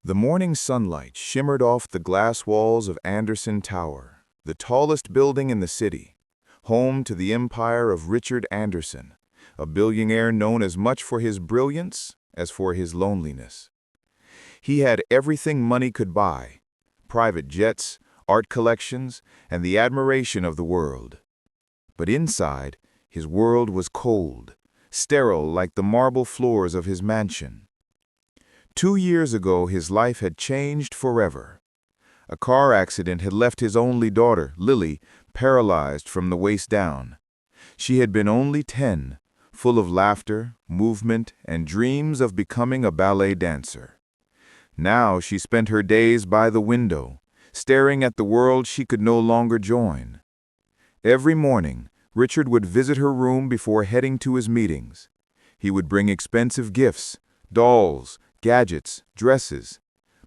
The morning sunlight shimmered off the glass walls of Anderson Tower, the tallest building in the city, home to the empire of Richard Anderson, a billionaire known as much for his brilliance as for his loneliness. He had everything money could buy: private jets, art collections, and the admiration of the world. But inside, his world was cold, sterile like the marble floors of his mansion. 2 years ago, his life had changed forever. A car accident had left his only daughter, Lily, paralyzed from the waist down. She had been only 10, full of laughter, movement, and dreams of becoming a ballet dancer. Now she spent her days by the window, staring at the world she could no longer join. Every morning, Richard would visit her room before heading to his meetings. He would bring expensive gifts, dolls, gadgets, dresses,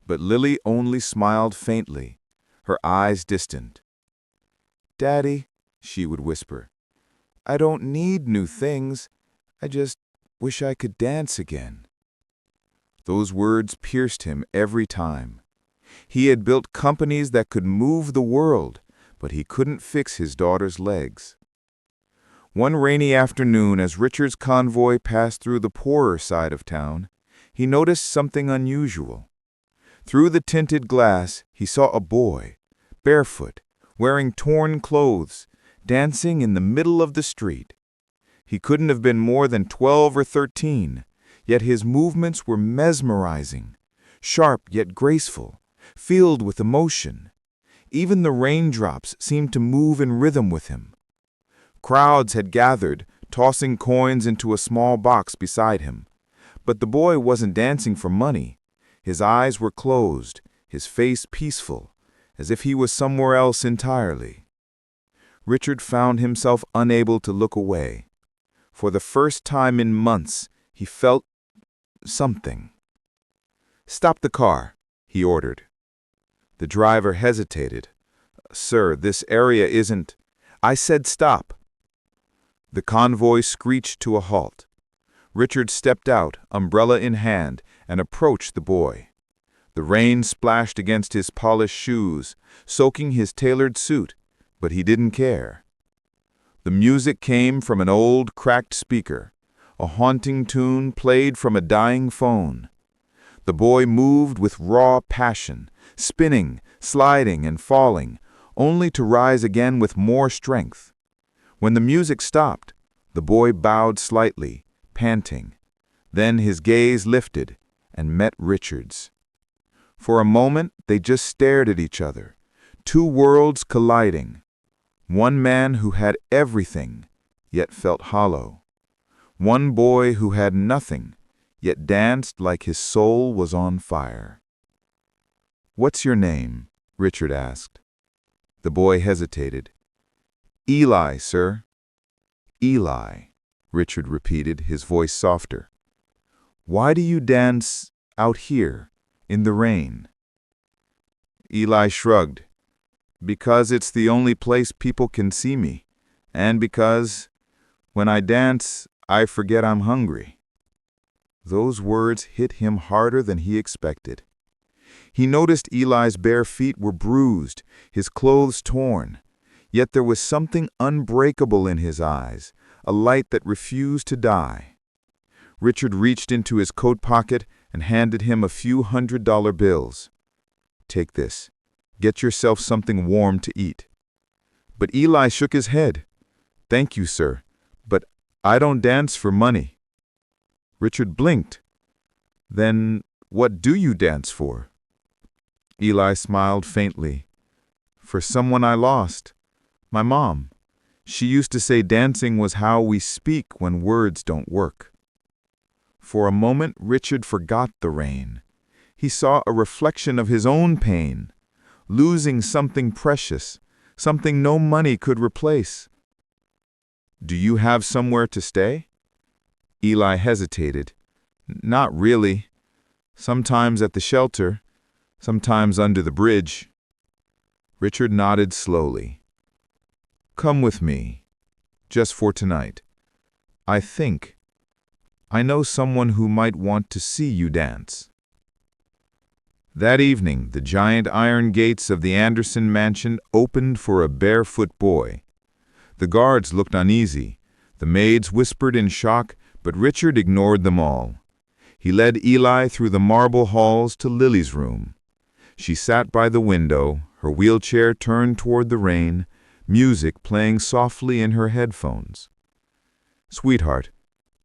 but Lily only smiled faintly, her eyes distant. "Daddy," she would whisper, "I don't need new things. I just wish I could dance again." Those words pierced him every time. He had built companies that could move the world, but he couldn't fix his daughter's legs. One rainy afternoon, as Richard's convoy passed through the poorer side of town, he noticed something unusual. Through the tinted glass, he saw a boy, barefoot, wearing torn clothes, dancing in the middle of the street. He couldn't have been more than 12 or 13, yet his movements were mesmerizing, sharp yet graceful, filled with emotion. Even the raindrops seemed to move in rhythm with him. Crowds had gathered, tossing coins into a small box beside him. But the boy wasn't dancing for money. His eyes were closed, his face peaceful, as if he was somewhere else entirely. Richard found himself unable to look away. For the first time in months, he felt something. "Stop the car," he ordered. The driver hesitated. "Sir, this area isn't—" "I said stop." The convoy screeched to a halt. Richard stepped out, umbrella in hand, and approached the boy. The rain splashed against his polished shoes, soaking his tailored suit, but he didn't care. The music came from an old, cracked speaker, a haunting tune played from a dying phone. The boy moved with raw passion, spinning, sliding, and falling, only to rise again with more strength. When the music stopped, the boy bowed slightly, panting. Then his gaze lifted and met Richard's. For a moment, they just stared at each other, two worlds colliding. One man who had everything, yet felt hollow. One boy who had nothing, yet danced like his soul was on fire. "What's your name?" Richard asked. The boy hesitated. "Eli, sir." "Eli," Richard repeated, his voice softer. "Why do you dance out here, in the rain?" Eli shrugged. "Because it's the only place people can see me, and because, when I dance, I forget I'm hungry." Those words hit him harder than he expected. He noticed Eli's bare feet were bruised, his clothes torn, yet there was something unbreakable in his eyes, a light that refused to die. Richard reached into his coat pocket and handed him a few $100 bills. "Take this. Get yourself something warm to eat." But Eli shook his head. "Thank you, sir, but I don't dance for money." Richard blinked. "Then what do you dance for?" Eli smiled faintly. "For someone I lost. My mom. She used to say dancing was how we speak when words don't work." For a moment, Richard forgot the rain. He saw a reflection of his own pain, losing something precious, something no money could replace. "Do you have somewhere to stay?" Eli hesitated. "Not really. Sometimes at the shelter, sometimes under the bridge." Richard nodded slowly. "Come with me, just for tonight. I know someone who might want to see you dance." That evening, the giant iron gates of the Anderson mansion opened for a barefoot boy. The guards looked uneasy. The maids whispered in shock, but Richard ignored them all. He led Eli through the marble halls to Lily's room. She sat by the window, her wheelchair turned toward the rain, music playing softly in her headphones. "Sweetheart,"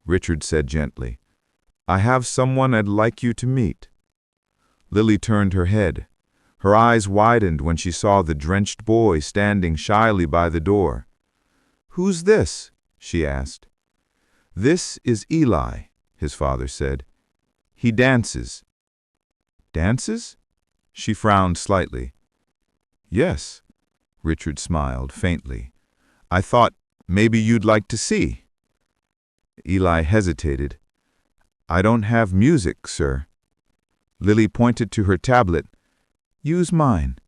Richard said gently, "I have someone I'd like you to meet." Lily turned her head. Her eyes widened when she saw the drenched boy standing shyly by the door. "Who's this?" she asked. "This is Eli," his father said. "He dances." "Dances?" She frowned slightly. "Yes," Richard smiled faintly. "I thought maybe you'd like to see." Eli hesitated. "I don't have music, sir." Lily pointed to her tablet. "Use mine."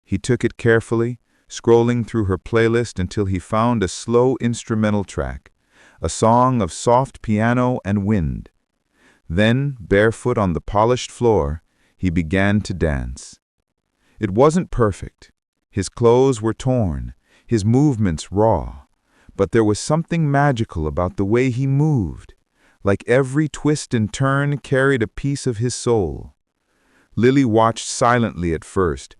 He took it carefully, scrolling through her playlist until he found a slow instrumental track, a song of soft piano and wind. Then, barefoot on the polished floor, he began to dance. It wasn't perfect. His clothes were torn, his movements raw, but there was something magical about the way he moved, like every twist and turn carried a piece of his soul. Lily watched silently at first,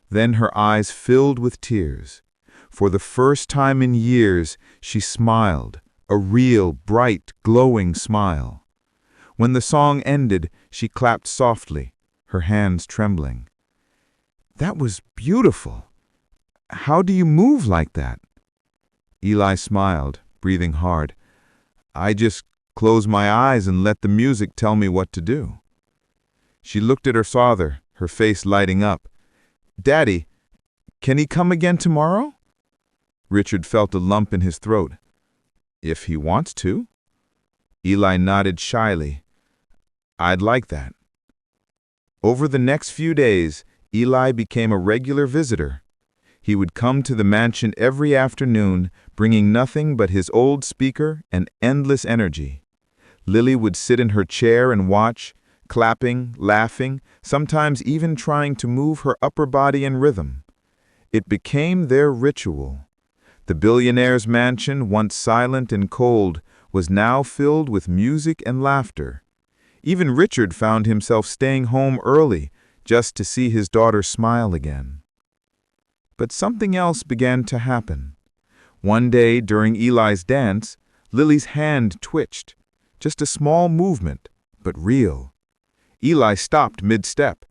then her eyes filled with tears. For the first time in years, she smiled, a real, bright, glowing smile. When the song ended, she clapped softly, her hands trembling. "That was beautiful. How do you move like that?" Eli smiled, breathing hard. "I just close my eyes and let the music tell me what to do." She looked at her father, her face lighting up. "Daddy, can he come again tomorrow?" Richard felt a lump in his throat. "If he wants to." Eli nodded shyly. "I'd like that." Over the next few days, Eli became a regular visitor. He would come to the mansion every afternoon, bringing nothing but his old speaker and endless energy. Lily would sit in her chair and watch, clapping, laughing, sometimes even trying to move her upper body in rhythm. It became their ritual. The billionaire's mansion, once silent and cold, was now filled with music and laughter. Even Richard found himself staying home early just to see his daughter smile again. But something else began to happen. One day during Eli's dance, Lily's hand twitched. Just a small movement, but real. Eli stopped mid-step.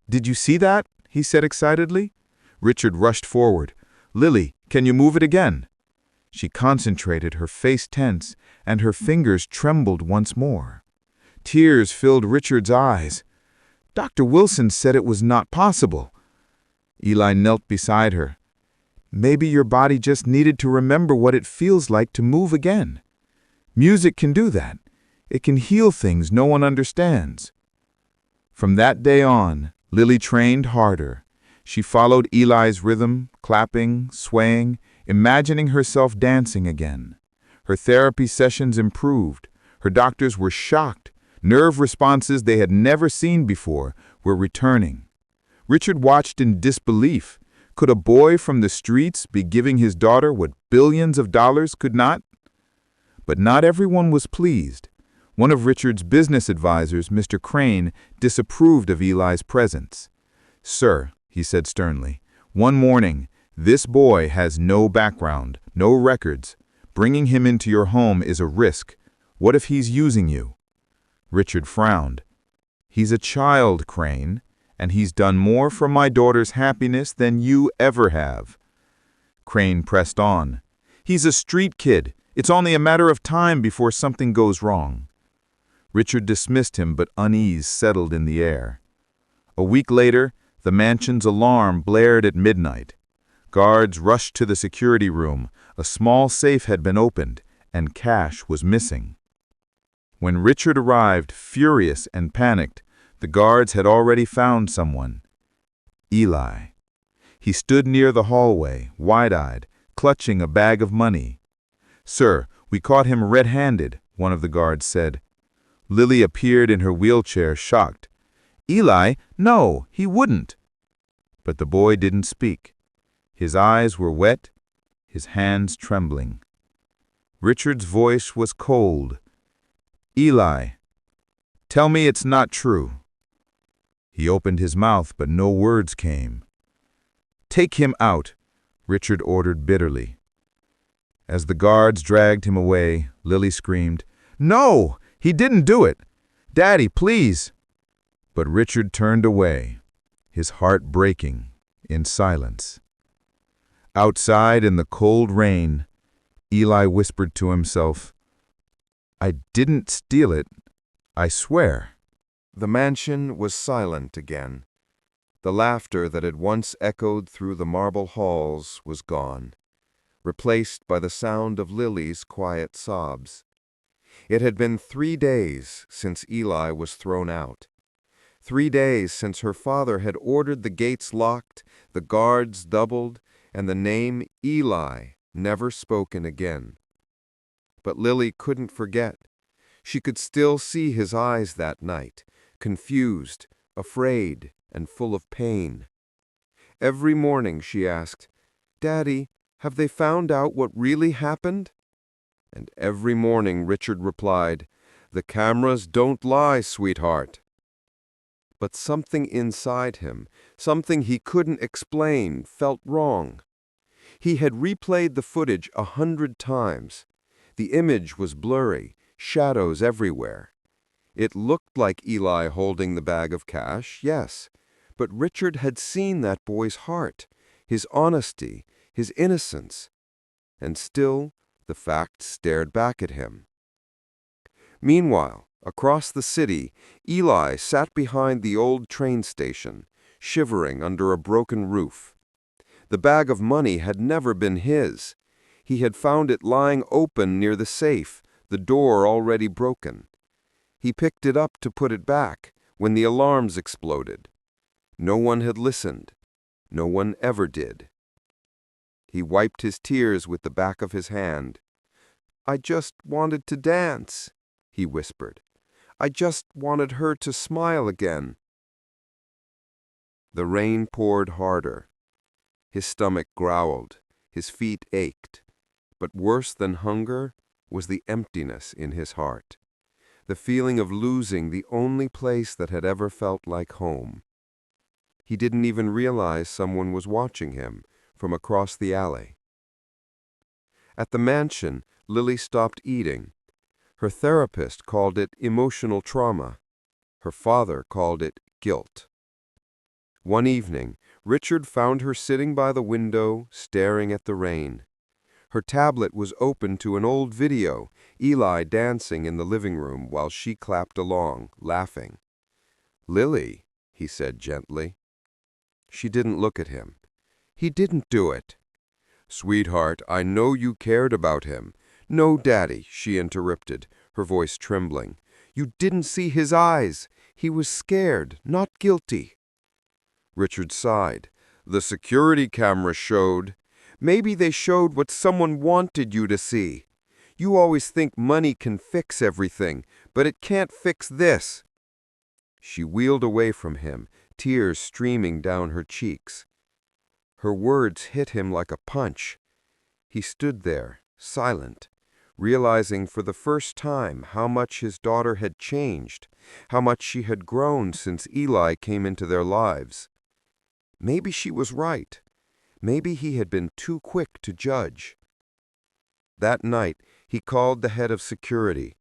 "Did you see that?" he said excitedly. Richard rushed forward. "Lily, can you move it again?" She concentrated, her face tense, and her fingers trembled once more. Tears filled Richard's eyes. "Dr. Wilson said it was not possible." Eli knelt beside her. "Maybe your body just needed to remember what it feels like to move again. Music can do that. It can heal things no one understands." From that day on, Lily trained harder. She followed Eli's rhythm, clapping, swaying, imagining herself dancing again. Her therapy sessions improved. Her doctors were shocked. Nerve responses they had never seen before were returning. Richard watched in disbelief. Could a boy from the streets be giving his daughter what billions of dollars could not? But not everyone was pleased. One of Richard's business advisors, Mr. Crane, disapproved of Eli's presence. "Sir," he said sternly, "one morning, this boy has no background, no records. Bringing him into your home is a risk. What if he's using you?" Richard frowned. "He's a child, Crane, and he's done more for my daughter's happiness than you ever have." Crane pressed on. "He's a street kid. It's only a matter of time before something goes wrong." Richard dismissed him, but unease settled in the air. A week later, the mansion's alarm blared at midnight. Guards rushed to the security room. A small safe had been opened, and cash was missing. When Richard arrived, furious and panicked, the guards had already found someone. Eli. He stood near the hallway, wide-eyed, clutching a bag of money. "Sir, we caught him red-handed," one of the guards said. Lily appeared in her wheelchair, shocked. "Eli, no, he wouldn't." But the boy didn't speak. His eyes were wet, his hands trembling. Richard's voice was cold. "Eli, tell me it's not true." He opened his mouth, but no words came. "Take him out," Richard ordered bitterly. As the guards dragged him away, Lily screamed, "No, he didn't do it. Daddy, please." But Richard turned away, his heart breaking, in silence. Outside in the cold rain, Eli whispered to himself, "I didn't steal it, I swear." The mansion was silent again. The laughter that had once echoed through the marble halls was gone, replaced by the sound of Lily's quiet sobs. It had been 3 days since Eli was thrown out. 3 days since her father had ordered the gates locked, the guards doubled, and the name Eli never spoken again. But Lily couldn't forget. She could still see his eyes that night, confused, afraid, and full of pain. Every morning she asked, "Daddy, have they found out what really happened?" And every morning Richard replied, "The cameras don't lie, sweetheart." But something inside him, something he couldn't explain, felt wrong. He had replayed the footage 100 times. The image was blurry, shadows everywhere. It looked like Eli holding the bag of cash, yes, but Richard had seen that boy's heart, his honesty, his innocence. And still, the facts stared back at him. Meanwhile, across the city, Eli sat behind the old train station, shivering under a broken roof. The bag of money had never been his. He had found it lying open near the safe, the door already broken. He picked it up to put it back when the alarms exploded. No one had listened. No one ever did. He wiped his tears with the back of his hand. "I just wanted to dance," he whispered. "I just wanted her to smile again." The rain poured harder. His stomach growled. His feet ached. But worse than hunger was the emptiness in his heart. The feeling of losing the only place that had ever felt like home. He didn't even realize someone was watching him from across the alley. At the mansion, Lily stopped eating. Her therapist called it emotional trauma. Her father called it guilt. One evening, Richard found her sitting by the window, staring at the rain. Her tablet was open to an old video, Eli dancing in the living room while she clapped along, laughing. "Lily," he said gently. She didn't look at him. "He didn't do it." "Sweetheart, I know you cared about him." "No, Daddy," she interrupted, her voice trembling. "You didn't see his eyes. He was scared, not guilty." Richard sighed. "The security camera showed." "Maybe they showed what someone wanted you to see. You always think money can fix everything, but it can't fix this." She wheeled away from him, tears streaming down her cheeks. Her words hit him like a punch. He stood there, silent, realizing for the first time how much his daughter had changed, how much she had grown since Eli came into their lives. Maybe she was right. Maybe he had been too quick to judge. That night, he called the head of security.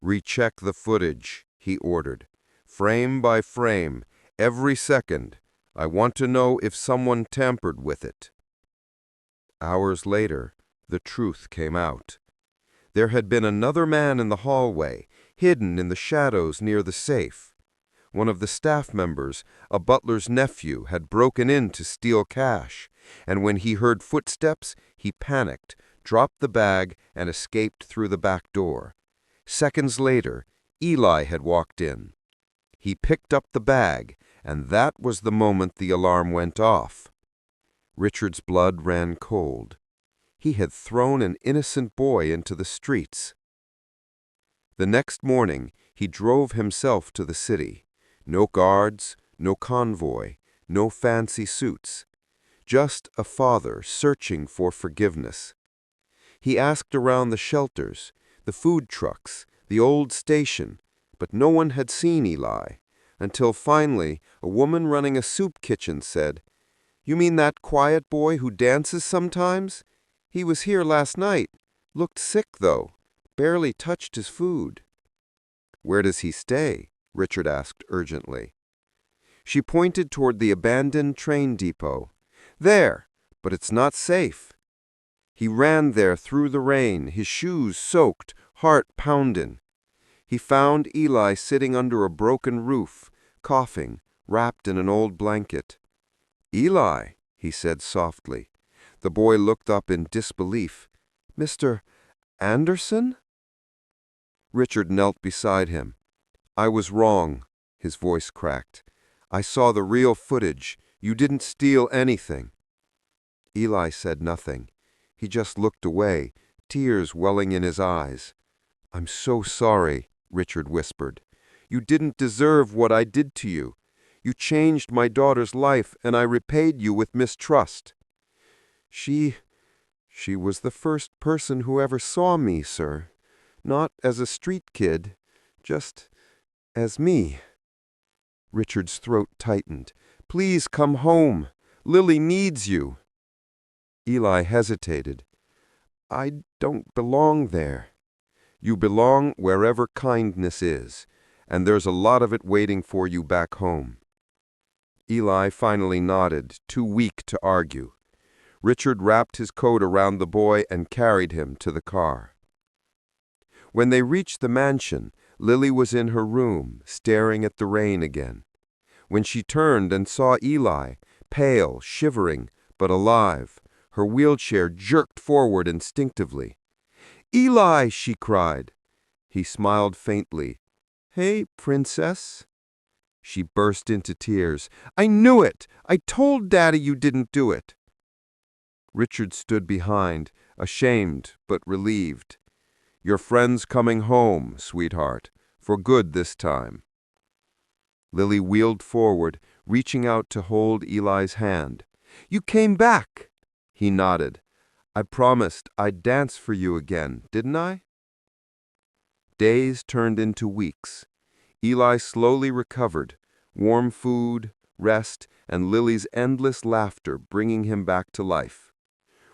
"Recheck the footage," he ordered. "Frame by frame, every second. I want to know if someone tampered with it." Hours later, the truth came out. There had been another man in the hallway, hidden in the shadows near the safe. One of the staff members, a butler's nephew, had broken in to steal cash, and when he heard footsteps, he panicked, dropped the bag, and escaped through the back door. Seconds later, Eli had walked in. He picked up the bag, and that was the moment the alarm went off. Richard's blood ran cold. He had thrown an innocent boy into the streets. The next morning, he drove himself to the city. No guards, no convoy, no fancy suits. Just a father searching for forgiveness. He asked around the shelters, the food trucks, the old station, but no one had seen Eli, until finally a woman running a soup kitchen said, "You mean that quiet boy who dances sometimes? He was here last night. Looked sick, though. Barely touched his food." "Where does he stay?" Richard asked urgently. She pointed toward the abandoned train depot. "There, but it's not safe." He ran there through the rain, his shoes soaked, heart pounding. He found Eli sitting under a broken roof, coughing, wrapped in an old blanket. "Eli," he said softly. The boy looked up in disbelief. "Mr. Anderson?" Richard knelt beside him. "I was wrong," his voice cracked. "I saw the real footage. You didn't steal anything." Eli said nothing. He just looked away, tears welling in his eyes. "I'm so sorry," Richard whispered. "You didn't deserve what I did to you. You changed my daughter's life, and I repaid you with mistrust." She was the first person who ever saw me, sir. Not as a street kid, just as me." Richard's throat tightened. "Please come home. Lily needs you." Eli hesitated. "I don't belong there." "You belong wherever kindness is, and there's a lot of it waiting for you back home." Eli finally nodded, too weak to argue. Richard wrapped his coat around the boy and carried him to the car. When they reached the mansion, Lily was in her room, staring at the rain again. When she turned and saw Eli, pale, shivering, but alive, her wheelchair jerked forward instinctively. "Eli!" she cried. He smiled faintly. "Hey, princess." She burst into tears. "I knew it! I told Daddy you didn't do it!" Richard stood behind, ashamed but relieved. "Your friend's coming home, sweetheart, for good this time." Lily wheeled forward, reaching out to hold Eli's hand. "You came back!" He nodded. "I promised I'd dance for you again, didn't I?" Days turned into weeks. Eli slowly recovered, warm food, rest, and Lily's endless laughter bringing him back to life.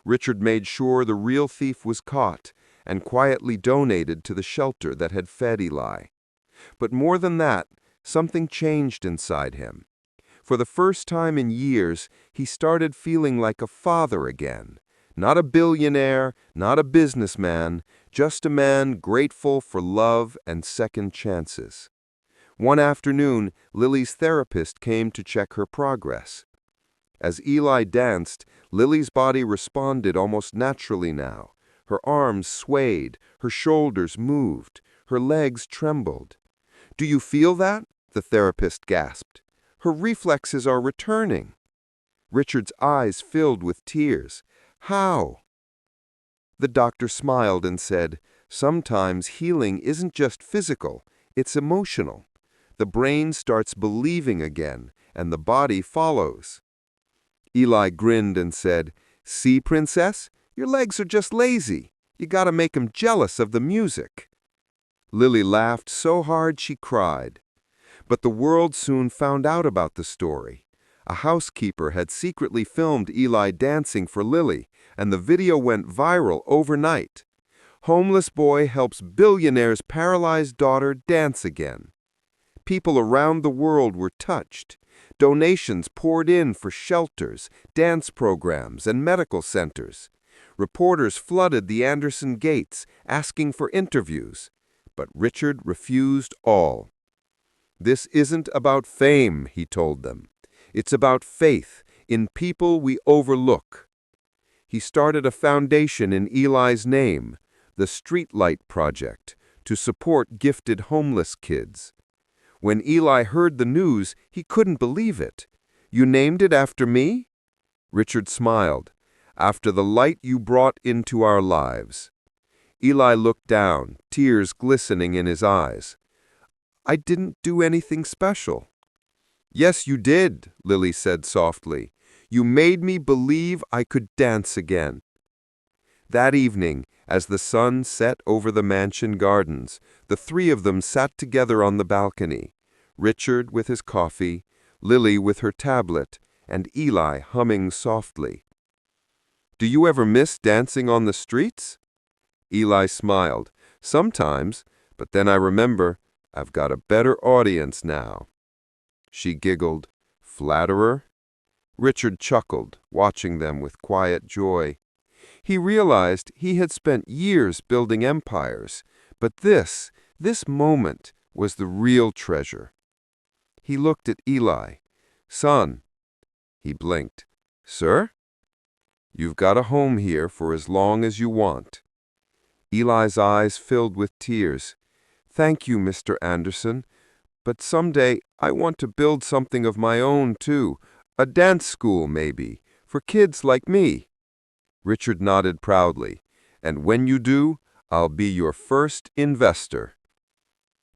Richard made sure the real thief was caught and quietly donated to the shelter that had fed Eli. But more than that, something changed inside him. For the first time in years, he started feeling like a father again. Not a billionaire, not a businessman, just a man grateful for love and second chances. One afternoon, Lily's therapist came to check her progress. As Eli danced, Lily's body responded almost naturally now. Her arms swayed, her shoulders moved, her legs trembled. "Do you feel that?" the therapist gasped. "Her reflexes are returning." Richard's eyes filled with tears. "How?" The doctor smiled and said, "Sometimes healing isn't just physical, it's emotional. The brain starts believing again, and the body follows." Eli grinned and said, "See, princess, your legs are just lazy. You gotta make 'em jealous of the music." Lily laughed so hard she cried. But the world soon found out about the story. A housekeeper had secretly filmed Eli dancing for Lily, and the video went viral overnight. Homeless boy helps billionaire's paralyzed daughter dance again. People around the world were touched. Donations poured in for shelters, dance programs, and medical centers. Reporters flooded the Anderson gates, asking for interviews. But Richard refused all. "This isn't about fame," he told them. "It's about faith in people we overlook." He started a foundation in Eli's name, the Streetlight Project, to support gifted homeless kids. When Eli heard the news, he couldn't believe it. "You named it after me?" Richard smiled. "After the light you brought into our lives." Eli looked down, tears glistening in his eyes. "I didn't do anything special." Yes, you did, Lily said softly. You made me believe I could dance again. That evening, as the sun set over the mansion gardens, the three of them sat together on the balcony, Richard with his coffee, Lily with her tablet, and Eli humming softly. Do you ever miss dancing on the streets? Eli smiled. Sometimes, but then I remember, I've got a better audience now. She giggled. Flatterer? Richard chuckled, watching them with quiet joy. He realized he had spent years building empires, but this moment was the real treasure. He looked at Eli. Son. He blinked. Sir? You've got a home here for as long as you want. Eli's eyes filled with tears. Thank you, Mr. Anderson, but someday I want to build something of my own, too. A dance school, maybe, for kids like me. Richard nodded proudly. And when you do, I'll be your first investor.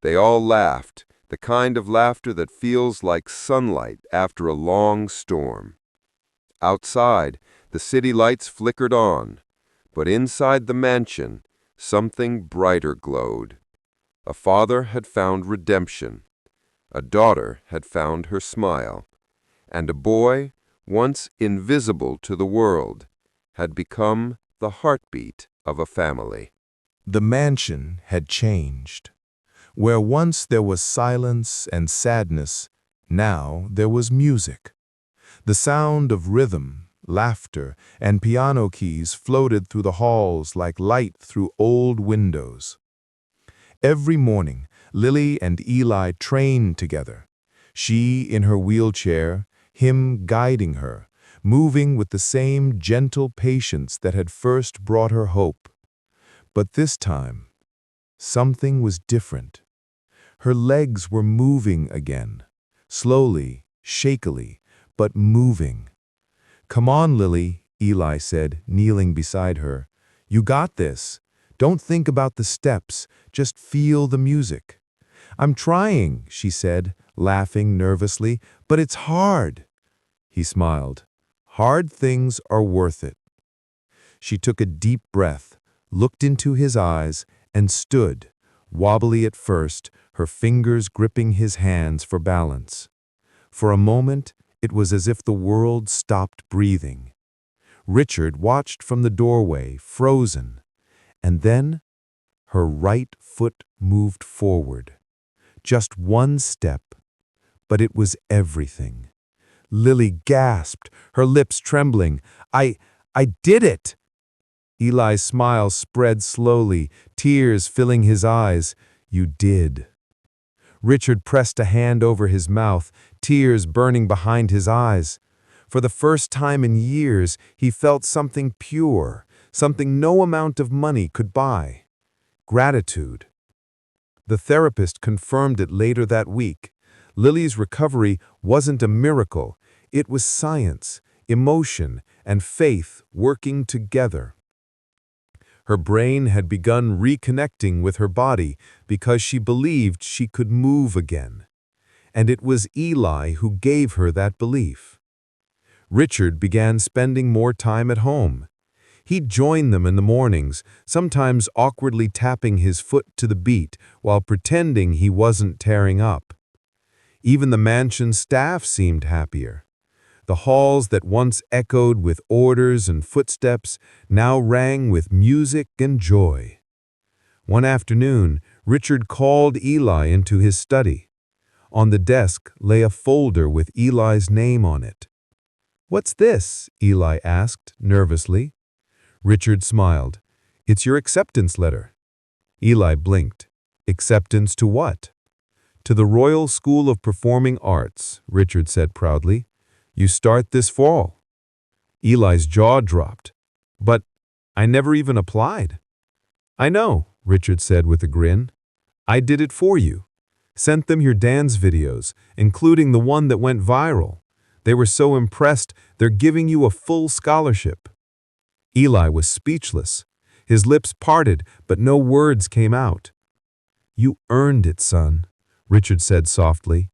They all laughed, the kind of laughter that feels like sunlight after a long storm. Outside, the city lights flickered on, but inside the mansion, something brighter glowed. A father had found redemption. A daughter had found her smile. And a boy, once invisible to the world, had become the heartbeat of a family. The mansion had changed. Where once there was silence and sadness, now there was music. The sound of rhythm, laughter, and piano keys floated through the halls like light through old windows. Every morning, Lily and Eli trained together. She in her wheelchair, him guiding her, moving with the same gentle patience that had first brought her hope. But this time, something was different. Her legs were moving again, slowly, shakily, but moving. Come on, Lily, Eli said, kneeling beside her. You got this. Don't think about the steps, just feel the music. I'm trying, she said, laughing nervously, but it's hard. He smiled. Hard things are worth it. She took a deep breath, looked into his eyes, and stood, wobbly at first, her fingers gripping his hands for balance. For a moment, it was as if the world stopped breathing. Richard watched from the doorway, frozen, and then her right foot moved forward. Just one step, but it was everything. Lily gasped, her lips trembling. I did it! Eli's smile spread slowly, tears filling his eyes. You did. Richard pressed a hand over his mouth, tears burning behind his eyes. For the first time in years, he felt something pure, something no amount of money could buy. Gratitude. The therapist confirmed it later that week. Lily's recovery wasn't a miracle. It was science, emotion, and faith working together. Her brain had begun reconnecting with her body because she believed she could move again. And it was Eli who gave her that belief. Richard began spending more time at home. He'd join them in the mornings, sometimes awkwardly tapping his foot to the beat while pretending he wasn't tearing up. Even the mansion staff seemed happier. The halls that once echoed with orders and footsteps now rang with music and joy. One afternoon, Richard called Eli into his study. On the desk lay a folder with Eli's name on it. "What's this?" Eli asked, nervously. Richard smiled. "It's your acceptance letter." Eli blinked. "Acceptance to what?" "To the Royal School of Performing Arts," Richard said proudly. "You start this fall." Eli's jaw dropped. "But I never even applied." "I know," Richard said with a grin. "I did it for you. Sent them your dance videos, including the one that went viral. They were so impressed, they're giving you a full scholarship." Eli was speechless. His lips parted, but no words came out. "You earned it, son," Richard said softly.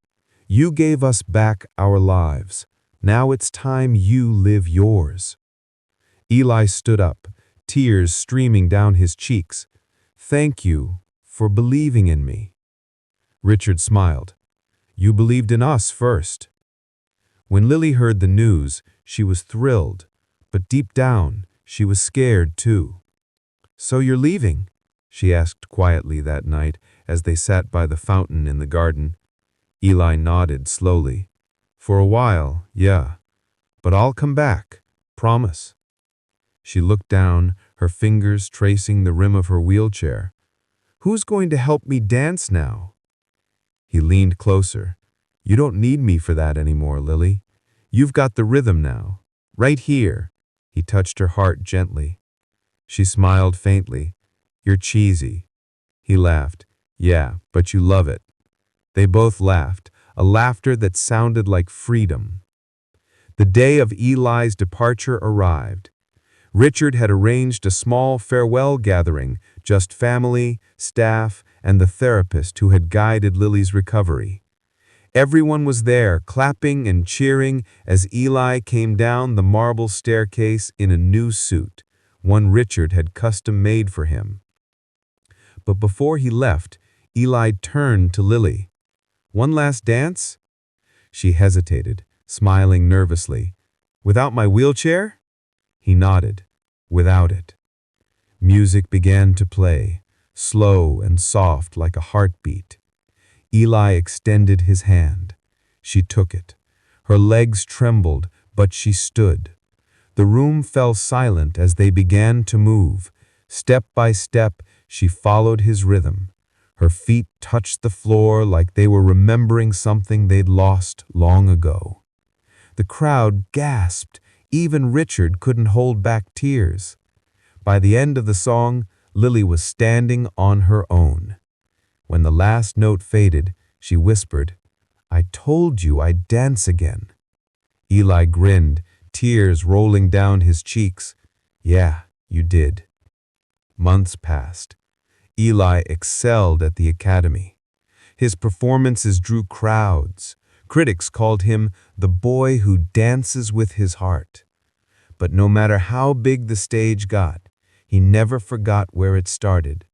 You gave us back our lives. Now it's time you live yours." Eli stood up, tears streaming down his cheeks. "Thank you for believing in me." Richard smiled. "You believed in us first." When Lily heard the news, she was thrilled, but deep down, she was scared too. "So you're leaving?" she asked quietly that night as they sat by the fountain in the garden. Eli nodded slowly. "For a while, yeah. But I'll come back. Promise." She looked down, her fingers tracing the rim of her wheelchair. "Who's going to help me dance now?" He leaned closer. "You don't need me for that anymore, Lily. You've got the rhythm now. Right here." He touched her heart gently. She smiled faintly. "You're cheesy." He laughed. "Yeah, but you love it." They both laughed, a laughter that sounded like freedom. The day of Eli's departure arrived. Richard had arranged a small farewell gathering, just family, staff, and the therapist who had guided Lily's recovery. Everyone was there, clapping and cheering as Eli came down the marble staircase in a new suit, one Richard had custom-made for him. But before he left, Eli turned to Lily. "One last dance?" She hesitated, smiling nervously. "Without my wheelchair?" He nodded. "Without it." Music began to play, slow and soft like a heartbeat. Eli extended his hand. She took it. Her legs trembled, but she stood. The room fell silent as they began to move. Step by step, she followed his rhythm. Her feet touched the floor like they were remembering something they'd lost long ago. The crowd gasped. Even Richard couldn't hold back tears. By the end of the song, Lily was standing on her own. When the last note faded, she whispered, "I told you I'd dance again." Eli grinned, tears rolling down his cheeks. "Yeah, you did." Months passed. Eli excelled at the academy. His performances drew crowds. Critics called him the boy who dances with his heart. But no matter how big the stage got, he never forgot where it started.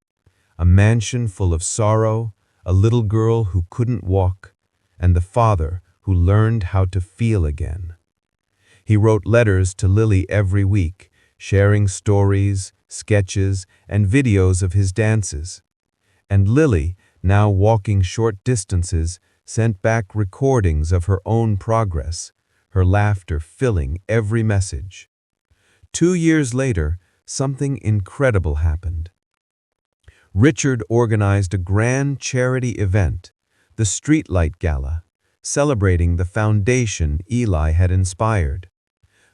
A mansion full of sorrow, a little girl who couldn't walk, and the father who learned how to feel again. He wrote letters to Lily every week, sharing stories, sketches, and videos of his dances. And Lily, now walking short distances, sent back recordings of her own progress, her laughter filling every message. 2 years later, something incredible happened. Richard organized a grand charity event, the Streetlight Gala, celebrating the foundation Eli had inspired.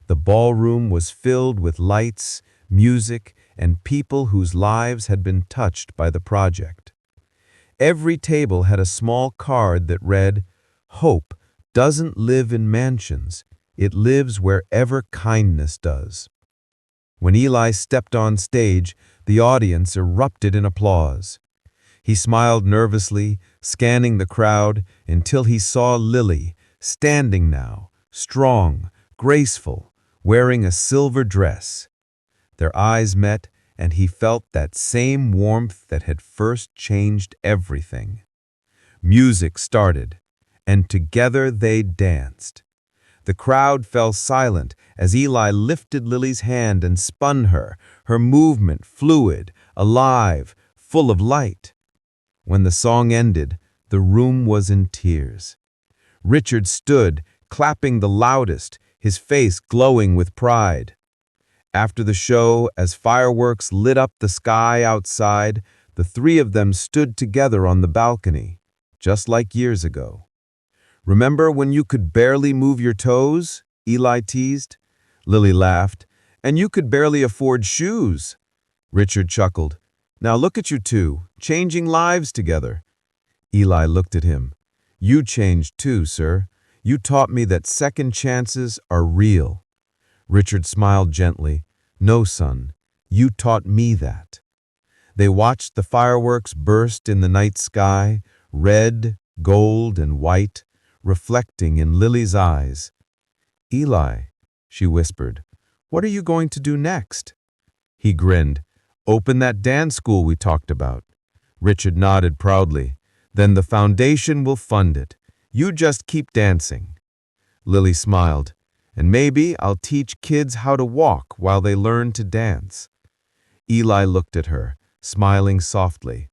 The ballroom was filled with lights, music, and people whose lives had been touched by the project. Every table had a small card that read, "Hope doesn't live in mansions, it lives wherever kindness does." When Eli stepped on stage, the audience erupted in applause. He smiled nervously, scanning the crowd, until he saw Lily, standing now, strong, graceful, wearing a silver dress. Their eyes met, and he felt that same warmth that had first changed everything. Music started, and together they danced. The crowd fell silent as Eli lifted Lily's hand and spun her, her movement fluid, alive, full of light. When the song ended, the room was in tears. Richard stood, clapping the loudest, his face glowing with pride. After the show, as fireworks lit up the sky outside, the three of them stood together on the balcony, just like years ago. "Remember when you could barely move your toes?" Eli teased. Lily laughed. "And you could barely afford shoes." Richard chuckled. "Now look at you two, changing lives together." Eli looked at him. "You changed too, sir. You taught me that second chances are real." Richard smiled gently. "No, son, you taught me that." They watched the fireworks burst in the night sky, red, gold, and white, reflecting in Lily's eyes. "Eli," she whispered, "what are you going to do next?" He grinned. "Open that dance school we talked about." Richard nodded proudly. "Then the foundation will fund it. You just keep dancing." Lily smiled. "And maybe I'll teach kids how to walk while they learn to dance." Eli looked at her, smiling softly.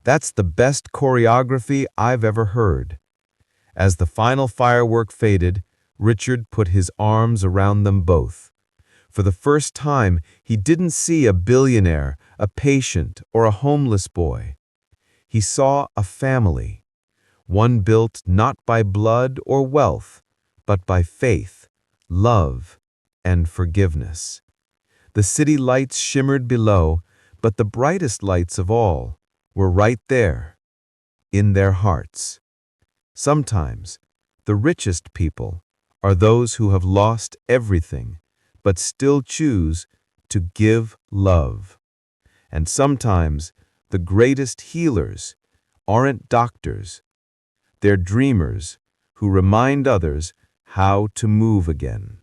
"That's the best choreography I've ever heard." As the final firework faded, Richard put his arms around them both. For the first time, he didn't see a billionaire, a patient, or a homeless boy. He saw a family, one built not by blood or wealth, but by faith, love, and forgiveness. The city lights shimmered below, but the brightest lights of all were right there, in their hearts. Sometimes, the richest people are those who have lost everything, but still choose to give love. And sometimes, the greatest healers aren't doctors. They're dreamers who remind others how to move again.